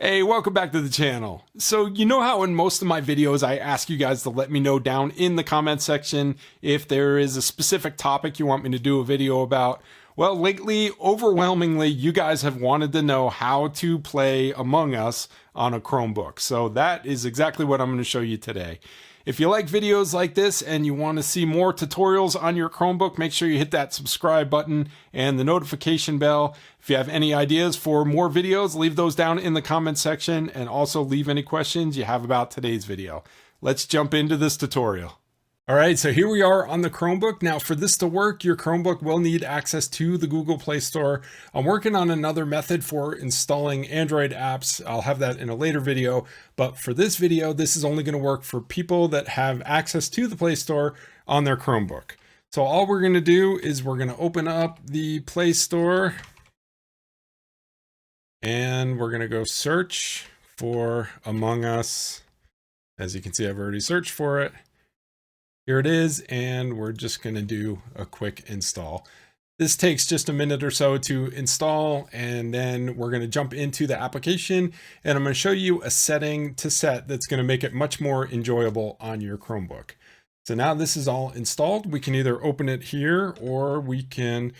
Hey, welcome back to the channel. So you know how in most of my videos I ask you guys to let me know down in the comment section if there is a specific topic you want me to do a video about? Well, lately, overwhelmingly, you guys have wanted to know how to play Among Us on a Chromebook. So that is exactly what I'm going to show you today. If you like videos like this and you want to see more tutorials on your Chromebook, make sure you hit that subscribe button and the notification bell. If you have any ideas for more videos, leave those down in the comment section and also leave any questions you have about today's video. Let's jump into this tutorial. All right, so here we are on the Chromebook. Now for this to work, your Chromebook will need access to the Google Play Store. I'm working on another method for installing Android apps. I'll have that in a later video, but for this video, this is only gonna work for people that have access to the Play Store on their Chromebook. So all we're gonna do is we're gonna open up the Play Store and we're gonna go search for Among Us. As you can see, I've already searched for it. Here it is, and we're just going to do a quick install. This takes just a minute or so to install, and then we're going to jump into the application, and I'm going to show you a setting to set that's going to make it much more enjoyable on your Chromebook. So now this is all installed. We can either open it here, or we can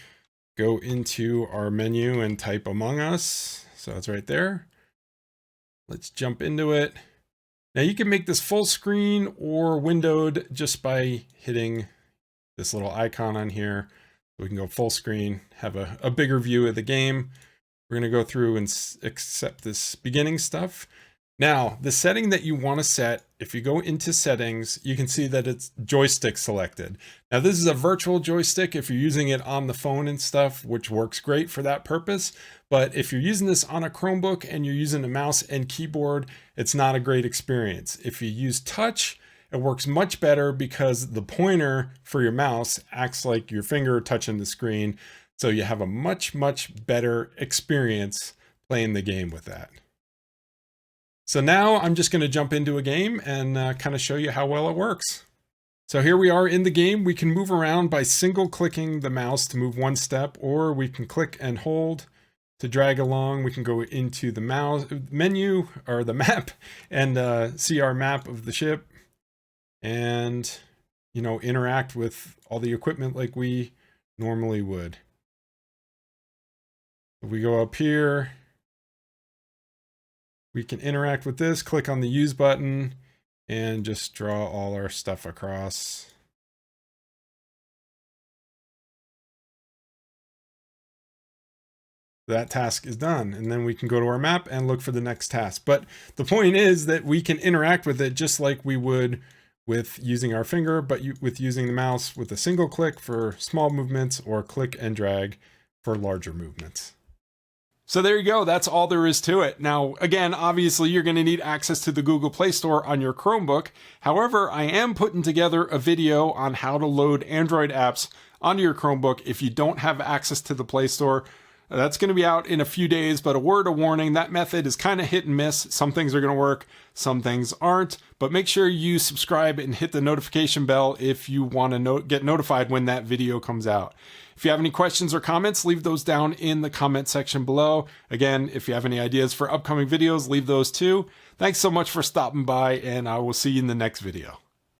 go into our menu and type Among Us. So it's right there. Let's jump into it. Now you can make this full screen or windowed just by hitting this little icon on here. We can go full screen, have a bigger view of the game. We're going to go through and accept this beginning stuff. Now, the setting that you want to set, if you go into settings, you can see that it's joystick selected. Now, this is a virtual joystick if you're using it on the phone and stuff, which works great for that purpose. But if you're using this on a Chromebook and you're using a mouse and keyboard, it's not a great experience. If you use touch, it works much better because the pointer for your mouse acts like your finger touching the screen. So you have a much better experience playing the game with that. So now I'm just going to jump into a game and kind of show you how well it works. So here we are in the game. We can move around by single clicking the mouse to move one step, or we can click and hold to drag along. We can go into the mouse menu or the map and see our map of the ship and, you know, interact with all the equipment like we normally would. If we go up here, we can interact with this, click on the use button, and just draw all our stuff across. That task is done, and then we can go to our map and look for the next task. But the point is that we can interact with it just like we would with using our finger, but with using the mouse with a single click for small movements or click and drag for larger movements. So there you go. That's all there is to it. Now, again, obviously you're going to need access to the Google Play Store on your Chromebook. However, I am putting together a video on how to load Android apps onto your Chromebook if you don't have access to the Play Store. That's going to be out in a few days, but a word of warning, that method is kind of hit and miss. Some things are going to work, some things aren't, but make sure you subscribe and hit the notification bell if you want to get notified when that video comes out. If you have any questions or comments, leave those down in the comment section below. Again, if you have any ideas for upcoming videos, leave those too. Thanks so much for stopping by, and I will see you in the next video.